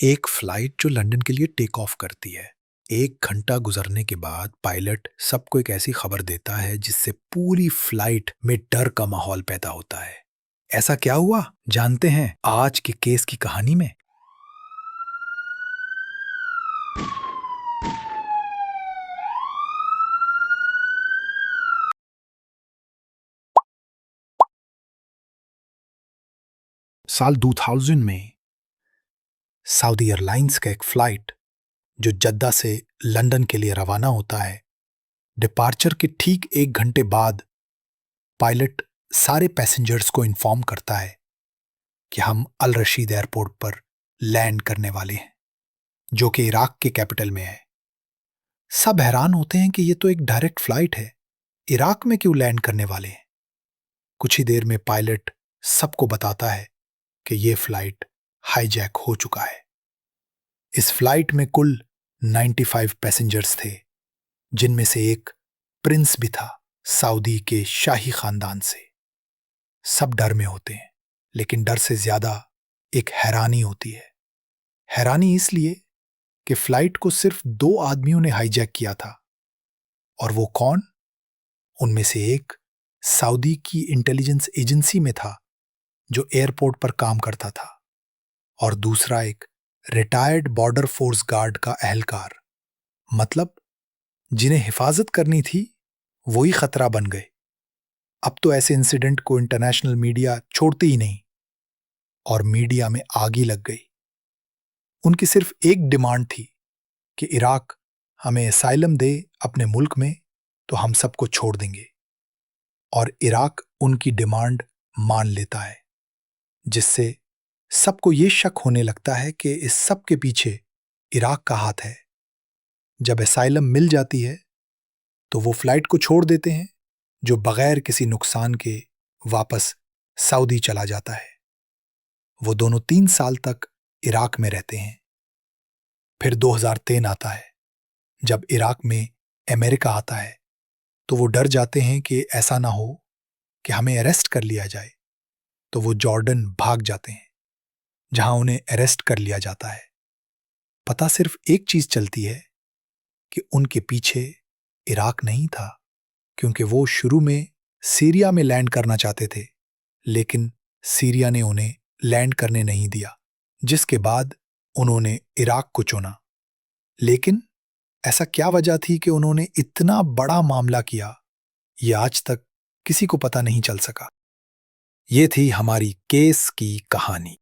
एक फ्लाइट जो लंदन के लिए टेक ऑफ करती है। 1 घंटा गुजरने के बाद पायलट सबको एक ऐसी खबर देता है जिससे पूरी फ्लाइट में डर का माहौल पैदा होता है। ऐसा क्या हुआ जानते हैं आज के केस की कहानी में। साल 2000 में सऊदी एयरलाइंस का एक फ्लाइट जो जद्दा से लंदन के लिए रवाना होता है, डिपार्चर के ठीक 1 घंटे बाद पायलट सारे पैसेंजर्स को इन्फॉर्म करता है कि हम अल रशीद एयरपोर्ट पर लैंड करने वाले हैं, जो कि इराक के कैपिटल में है। सब हैरान होते हैं कि ये तो एक डायरेक्ट फ्लाइट है, इराक में क्यों लैंड करने वाले हैं। कुछ ही देर में पायलट सबको बताता है कि ये फ्लाइट हाईजैक हो चुका है। इस फ्लाइट में कुल 95 पैसेंजर्स थे, जिनमें से एक प्रिंस भी था, सऊदी के शाही खानदान से। सब डर में होते हैं, लेकिन डर से ज्यादा एक हैरानी होती है। हैरानी इसलिए कि फ्लाइट को सिर्फ 2 आदमियों ने हाईजैक किया था, और वो कौन? उनमें से एक सऊदी की इंटेलिजेंस एजेंसी में था जो एयरपोर्ट पर काम करता था, और दूसरा एक रिटायर्ड बॉर्डर फोर्स गार्ड का अहलकार। मतलब जिन्हें हिफाजत करनी थी वही खतरा बन गए। अब तो ऐसे इंसिडेंट को इंटरनेशनल मीडिया छोड़ती ही नहीं, और मीडिया में आग ही लग गई। उनकी सिर्फ एक डिमांड थी कि इराक हमें असाइलम दे अपने मुल्क में, तो हम सबको छोड़ देंगे। और इराक उनकी डिमांड मान लेता है, जिससे सबको ये शक होने लगता है कि इस सब के पीछे इराक का हाथ है। जब असाइलम मिल जाती है तो वो फ्लाइट को छोड़ देते हैं, जो बगैर किसी नुकसान के वापस सऊदी चला जाता है। वो दोनों 3 साल तक इराक में रहते हैं। फिर 2003 आता है। जब इराक में अमेरिका आता है तो वो डर जाते हैं कि ऐसा ना हो कि हमें अरेस्ट कर लिया जाए, तो वो जॉर्डन भाग जाते हैं, जहां उन्हें अरेस्ट कर लिया जाता है। पता सिर्फ एक चीज चलती है कि उनके पीछे इराक नहीं था, क्योंकि वो शुरू में सीरिया में लैंड करना चाहते थे, लेकिन सीरिया ने उन्हें लैंड करने नहीं दिया, जिसके बाद उन्होंने इराक को चुना। लेकिन ऐसा क्या वजह थी कि उन्होंने इतना बड़ा मामला किया, ये आज तक किसी को पता नहीं चल सका। ये थी हमारी केस की कहानी।